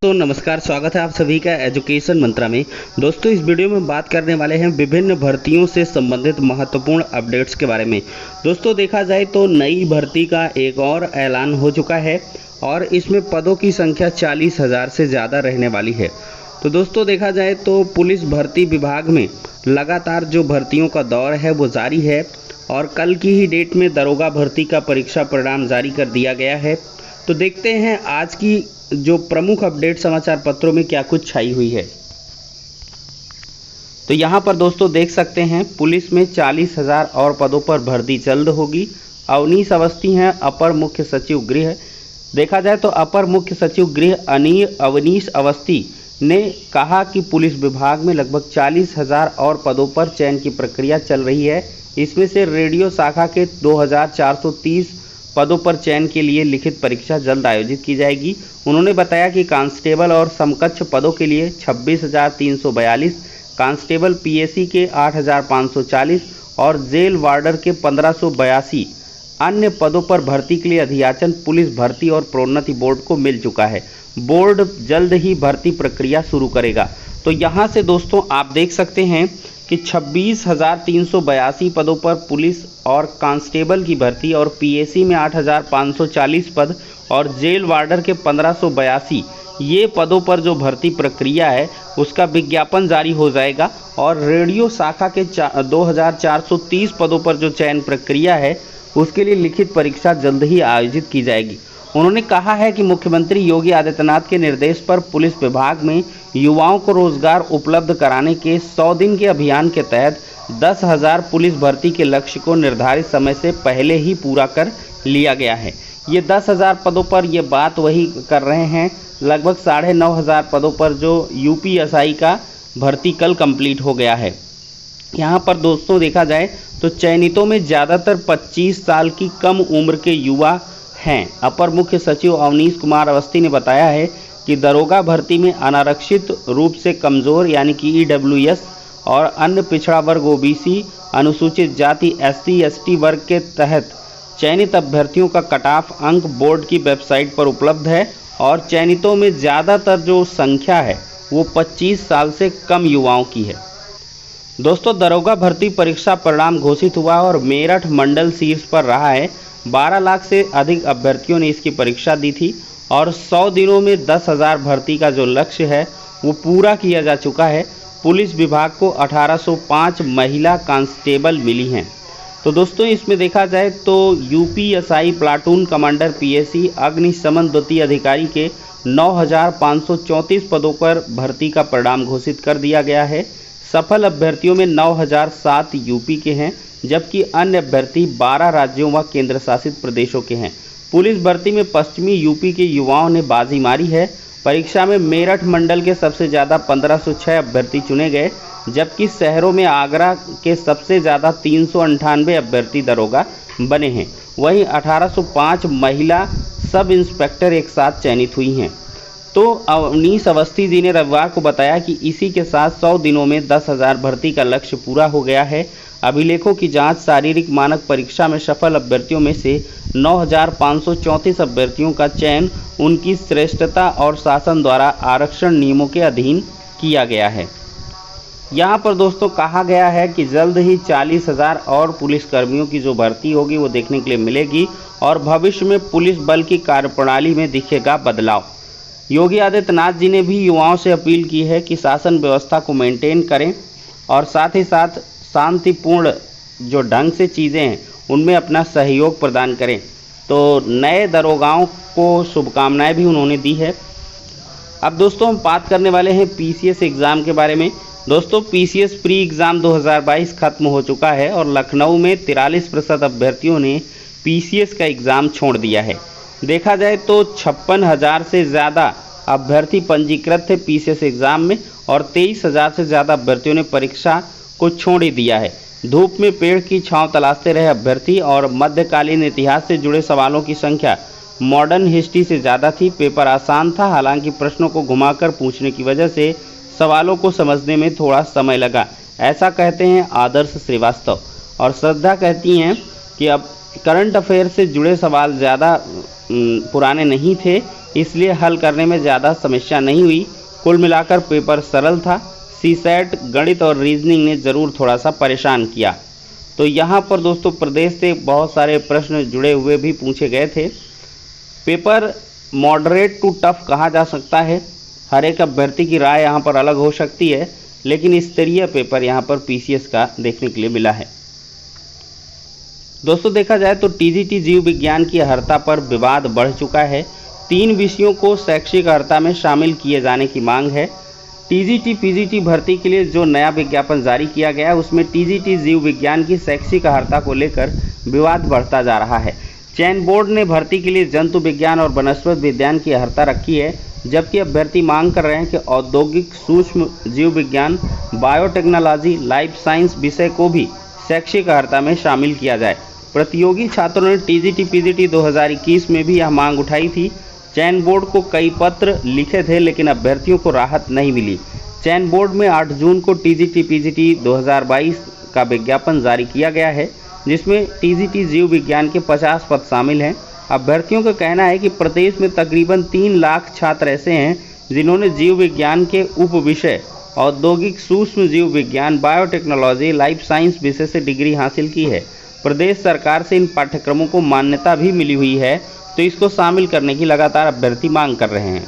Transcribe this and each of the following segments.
तो नमस्कार, स्वागत है आप सभी का एजुकेशन मंत्रा में। दोस्तों, इस वीडियो में बात करने वाले हैं विभिन्न भर्तियों से संबंधित महत्वपूर्ण अपडेट्स के बारे में। दोस्तों, देखा जाए तो नई भर्ती का एक और ऐलान हो चुका है और इसमें पदों की संख्या 40,000 से ज़्यादा रहने वाली है। तो दोस्तों, देखा जाए तो पुलिस भर्ती विभाग में लगातार जो भर्तियों का दौर है वो जारी है और कल की ही डेट में दरोगा भर्ती का परीक्षा परिणाम जारी कर दिया गया है। तो देखते हैं आज की जो प्रमुख अपडेट समाचार पत्रों में क्या कुछ छाई हुई है। तो यहाँ पर दोस्तों देख सकते हैं, पुलिस में 40,000 और पदों पर भर्ती जल्द होगी। अवनीश अवस्थी हैं अपर मुख्य सचिव गृह। देखा जाए तो अपर मुख्य सचिव गृह अवनीश अवस्थी ने कहा कि पुलिस विभाग में लगभग 40,000 और पदों पर चयन की प्रक्रिया चल रही है। इसमें से रेडियो शाखा के 2,430 पदों पर चयन के लिए लिखित परीक्षा जल्द आयोजित की जाएगी। उन्होंने बताया कि कांस्टेबल और समकक्ष पदों के लिए 26,342, कांस्टेबल पीएसी के 8,540 और जेल वार्डर के 1,582 अन्य पदों पर भर्ती के लिए अधियाचन पुलिस भर्ती और प्रोन्नति बोर्ड को मिल चुका है। बोर्ड जल्द ही भर्ती प्रक्रिया शुरू करेगा। तो यहाँ से दोस्तों आप देख सकते हैं कि 26,382 पदों पर पुलिस और कांस्टेबल की भर्ती और पीएसी में 8,540 पद और जेल वार्डर के 1,582 ये पदों पर जो भर्ती प्रक्रिया है उसका विज्ञापन जारी हो जाएगा और रेडियो शाखा के 2,430 पदों पर जो चयन प्रक्रिया है उसके लिए लिखित परीक्षा जल्द ही आयोजित की जाएगी। उन्होंने कहा है कि मुख्यमंत्री योगी आदित्यनाथ के निर्देश पर पुलिस विभाग में युवाओं को रोजगार उपलब्ध कराने के 100 दिन के अभियान के तहत 10,000 पुलिस भर्ती के लक्ष्य को निर्धारित समय से पहले ही पूरा कर लिया गया है। ये 10,000 पदों पर ये बात वही कर रहे हैं। लगभग 9,500 पदों पर जो यूपीएसआई का भर्ती कल कंप्लीट हो गया है। यहाँ पर दोस्तों देखा जाए तो चयनितों में ज़्यादातर 25 साल की कम उम्र के युवा हैं। अपर मुख्य सचिव अवनीश कुमार अवस्थी ने बताया है कि दरोगा भर्ती में अनारक्षित रूप से कमज़ोर यानी कि ईडब्ल्यूएस और अन्य पिछड़ा वर्ग ओबीसी, अनुसूचित जाति एससी एसटी वर्ग के तहत चयनित अभ्यर्थियों का कट ऑफ अंक बोर्ड की वेबसाइट पर उपलब्ध है और चयनितों में ज़्यादातर जो संख्या है वो 25 साल से कम युवाओं की है। दोस्तों, दरोगा भर्ती परीक्षा परिणाम घोषित हुआ और मेरठ मंडल शीर्ष पर रहा है। 12 लाख से अधिक अभ्यर्थियों ने इसकी परीक्षा दी थी और 100 दिनों में 10,000 भर्ती का जो लक्ष्य है वो पूरा किया जा चुका है। पुलिस विभाग को 1,805 महिला कांस्टेबल मिली हैं। तो दोस्तों, इसमें देखा जाए तो यूपीएसआई प्लाटून कमांडर पीएसी अग्निशमन द्वितीय अधिकारी के 9,534 पदों पर भर्ती का परिणाम घोषित कर दिया गया है। सफल अभ्यर्थियों में 9,007 यूपी के हैं जबकि अन्य अभ्यर्थी 12 राज्यों व केंद्र शासित प्रदेशों के हैं। पुलिस भर्ती में पश्चिमी यूपी के युवाओं ने बाजी मारी है। परीक्षा में मेरठ मंडल के सबसे ज़्यादा 1,506 अभ्यर्थी चुने गए जबकि शहरों में आगरा के सबसे ज़्यादा 398 अभ्यर्थी दरोगा बने हैं। वहीं 1,805 महिला सब इंस्पेक्टर एक साथ चयनित हुई हैं। तो अवनीश अवस्थी जी ने रविवार को बताया कि इसी के साथ 100 दिनों में 10,000 भर्ती का लक्ष्य पूरा हो गया है। अभिलेखों की जांच शारीरिक मानक परीक्षा में सफल अभ्यर्थियों में से 9,534 अभ्यर्थियों का चयन उनकी श्रेष्ठता और शासन द्वारा आरक्षण नियमों के अधीन किया गया है। यहाँ पर दोस्तों कहा गया है कि जल्द ही 40,000 और पुलिसकर्मियों की जो भर्ती होगी वो देखने के लिए मिलेगी और भविष्य में पुलिस बल की कार्यप्रणाली में दिखेगा बदलाव। योगी आदित्यनाथ जी ने भी युवाओं से अपील की है कि शासन व्यवस्था को मेंटेन करें और साथ ही साथ शांतिपूर्ण जो ढंग से चीज़ें हैं उनमें अपना सहयोग प्रदान करें। तो नए दरोगाओं को शुभकामनाएं भी उन्होंने दी है। अब दोस्तों हम बात करने वाले हैं पीसीएस एग्ज़ाम के बारे में। दोस्तों, पीसीएस प्री एग्ज़ाम 2022 खत्म हो चुका है और लखनऊ में 43% अभ्यर्थियों ने पीसीएस का एग्ज़ाम छोड़ दिया है। देखा जाए तो 56,000 से ज़्यादा अभ्यर्थी पंजीकृत थे पीसीएस एग्ज़ाम में और 23,000 से ज़्यादा अभ्यर्थियों ने परीक्षा को छोड़ ही दिया है। धूप में पेड़ की छांव तलाशते रहे अभ्यर्थी और मध्यकालीन इतिहास से जुड़े सवालों की संख्या मॉडर्न हिस्ट्री से ज़्यादा थी। पेपर आसान था, हालांकि प्रश्नों को घुमाकर पूछने की वजह से सवालों को समझने में थोड़ा समय लगा। ऐसा कहते हैं आदर्श श्रीवास्तव। और श्रद्धा कहती हैं कि अब करंट अफेयर से जुड़े सवाल ज़्यादा पुराने नहीं थे, इसलिए हल करने में ज़्यादा समस्या नहीं हुई। कुल मिलाकर पेपर सरल था। सीसैट गणित और रीजनिंग ने ज़रूर थोड़ा सा परेशान किया। तो यहाँ पर दोस्तों प्रदेश से बहुत सारे प्रश्न जुड़े हुए भी पूछे गए थे। पेपर मॉडरेट टू टफ कहा जा सकता है। हर एक अभ्यर्थी की राय यहाँ पर अलग हो सकती है, लेकिन स्तरीय पेपर यहाँ पर पीसीएस का देखने के लिए मिला है। दोस्तों देखा जाए तो टीजीटी जीव विज्ञान की अर्हता पर विवाद बढ़ चुका है। 3 विषयों को शैक्षिक अर्हता में शामिल किए जाने की मांग है। टीजीटी पीजीटी भर्ती के लिए जो नया विज्ञापन जारी किया गया है उसमें टीजीटी जीव विज्ञान की शैक्षिक अर्हता को लेकर विवाद बढ़ता जा रहा है। चयन बोर्ड ने भर्ती के लिए जंतु विज्ञान और वनस्पति विज्ञान की अर्हता रखी है, जबकि अभ्यर्थी मांग कर रहे हैं कि औद्योगिक सूक्ष्म जीव विज्ञान, बायोटेक्नोलॉजी, लाइफ साइंस विषय को भी शैक्षिक अर्हता में शामिल किया जाए। प्रतियोगी छात्रों ने टीजीटी पीजीटी 2021 में भी यह मांग उठाई थी। चयन बोर्ड को कई पत्र लिखे थे, लेकिन अभ्यर्थियों को राहत नहीं मिली। चयन बोर्ड में 8 जून को टीजीटी पीजीटी 2022 का विज्ञापन जारी किया गया है, जिसमें टीजीटी जीव विज्ञान के 50 पद शामिल हैं। अभ्यर्थियों का कहना है कि प्रदेश में तकरीबन 3 लाख छात्र ऐसे हैं जिन्होंने जीव विज्ञान के उप विषय औद्योगिक सूक्ष्म जीव विज्ञान, बायोटेक्नोलॉजी, लाइफ साइंस विषय से डिग्री हासिल की है। प्रदेश सरकार से इन पाठ्यक्रमों को मान्यता भी मिली हुई है, तो इसको शामिल करने की लगातार अभ्यर्थी मांग कर रहे हैं।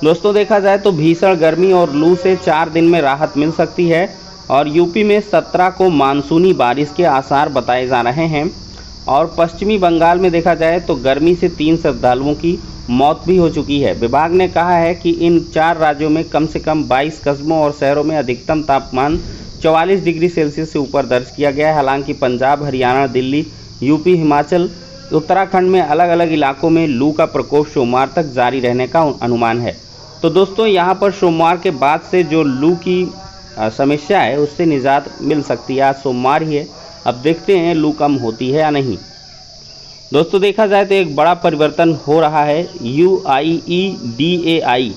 दोस्तों देखा जाए तो भीषण गर्मी और लू से 4 दिन में राहत मिल सकती है और यूपी में 17 को मानसूनी बारिश के आसार बताए जा रहे हैं। और पश्चिमी बंगाल में देखा जाए तो गर्मी से 3 श्रद्धालुओं की मौत भी हो चुकी है। विभाग ने कहा है कि इन 4 राज्यों में कम से कम 22 कस्बों और शहरों में अधिकतम तापमान 44 डिग्री सेल्सियस से ऊपर दर्ज किया गया है। हालांकि पंजाब, हरियाणा, दिल्ली, यूपी, हिमाचल, उत्तराखंड में अलग अलग इलाकों में लू का प्रकोप सोमवार तक जारी रहने का अनुमान है। तो दोस्तों यहाँ पर सोमवार के बाद से जो लू की समस्या है उससे निजात मिल सकती है। आज सोमवार ही है, अब देखते हैं लू कम होती है या नहीं। दोस्तों देखा जाए तो एक बड़ा परिवर्तन हो रहा है। UIEDAI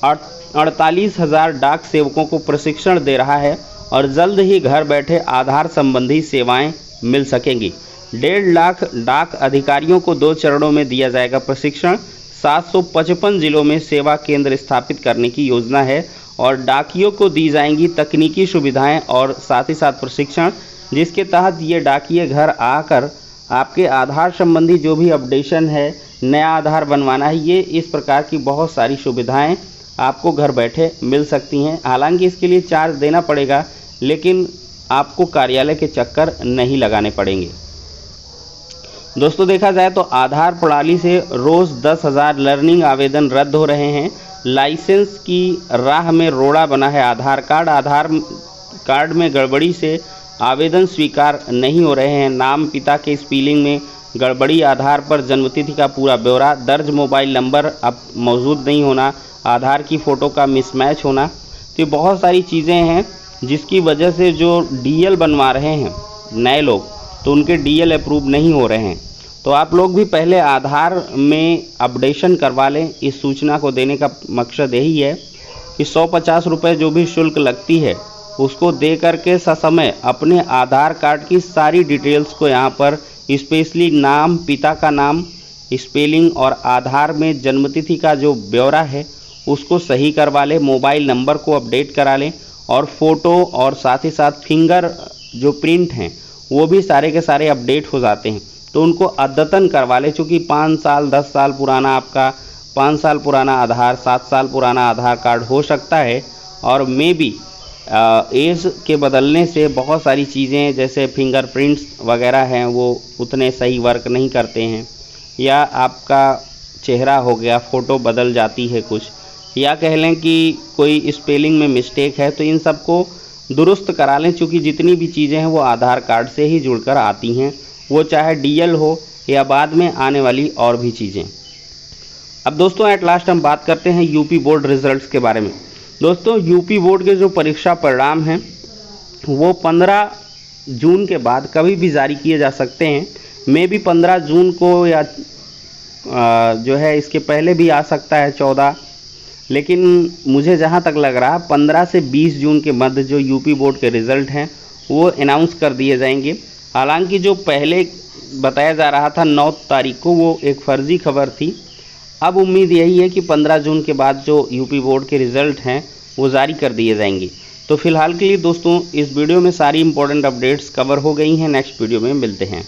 48,000 डाक सेवकों को प्रशिक्षण दे रहा है और जल्द ही घर बैठे आधार संबंधी सेवाएं मिल सकेंगी। 1.5 लाख डाक अधिकारियों को 2 चरणों में दिया जाएगा प्रशिक्षण। 755 जिलों में सेवा केंद्र स्थापित करने की योजना है और डाकियों को दी जाएंगी तकनीकी सुविधाएं और साथ ही साथ प्रशिक्षण, जिसके तहत ये डाकिये घर आकर आपके आधार संबंधी जो भी अपडेशन है, नया आधार बनवाना है, ये इस प्रकार की बहुत सारी सुविधाएं आपको घर बैठे मिल सकती हैं। हालांकि इसके लिए चार्ज देना पड़ेगा, लेकिन आपको कार्यालय के चक्कर नहीं लगाने पड़ेंगे। दोस्तों देखा जाए तो आधार प्रणाली से रोज़ 10,000 लर्निंग आवेदन रद्द हो रहे हैं। लाइसेंस की राह में रोड़ा बना है आधार कार्ड में गड़बड़ी से आवेदन स्वीकार नहीं हो रहे हैं। नाम, पिता के स्पेलिंग में गड़बड़ी, आधार पर जन्मतिथि का पूरा ब्यौरा, दर्ज मोबाइल नंबर अब मौजूद नहीं होना, आधार की फ़ोटो का मिसमैच होना, तो बहुत सारी चीज़ें हैं जिसकी वजह से जो डीएल बनवा रहे हैं नए लोग, तो उनके डीएल अप्रूव नहीं हो रहे हैं। तो आप लोग भी पहले आधार में अपडेशन करवा लें। इस सूचना को देने का मकसद यही है कि 150 रुपये जो भी शुल्क लगती है उसको दे करके ससमय अपने आधार कार्ड की सारी डिटेल्स को यहाँ पर स्पेशली नाम, पिता का नाम, स्पेलिंग और आधार में जन्मतिथि का जो ब्यौरा है उसको सही करवा लें। मोबाइल नंबर को अपडेट करा लें और फ़ोटो और साथ ही साथ फिंगर जो प्रिंट हैं वो भी सारे के सारे अपडेट हो जाते हैं, तो उनको अद्यतन करवा लें। चूँकि 5 साल 10 साल पुराना आपका 5 साल पुराना आधार, 7 साल पुराना आधार कार्ड हो सकता है और मे बी एज के बदलने से बहुत सारी चीज़ें जैसे फिंगरप्रिंट्स वगैरह हैं वो उतने सही वर्क नहीं करते हैं, या आपका चेहरा हो गया, फ़ोटो बदल जाती है कुछ, या कह लें कि कोई स्पेलिंग में मिस्टेक है, तो इन सब को दुरुस्त करा लें। चूँकि जितनी भी चीज़ें हैं वो आधार कार्ड से ही जुड़कर आती हैं, वो चाहे डीएल हो या बाद में आने वाली और भी चीज़ें। अब दोस्तों एट लास्ट हम बात करते हैं यूपी बोर्ड रिजल्ट्स के बारे में। दोस्तों यूपी बोर्ड के जो परीक्षा परिणाम हैं वो 15 जून के बाद कभी भी जारी किए जा सकते हैं। मे भी 15 जून को या जो है इसके पहले भी आ सकता है 14, लेकिन मुझे जहां तक लग रहा 15 से 20 जून के मध्य जो यूपी बोर्ड के रिज़ल्ट हैं वो अनाउंस कर दिए जाएंगे। हालांकि जो पहले बताया जा रहा था 9 तारीख को वो एक फर्जी खबर थी। अब उम्मीद यही है कि 15 जून के बाद जो यूपी बोर्ड के रिज़ल्ट हैं वो जारी कर दिए जाएंगे। तो फिलहाल के लिए दोस्तों इस वीडियो में सारी इंपॉर्टेंट अपडेट्स कवर हो गई हैं। नेक्स्ट वीडियो में मिलते हैं।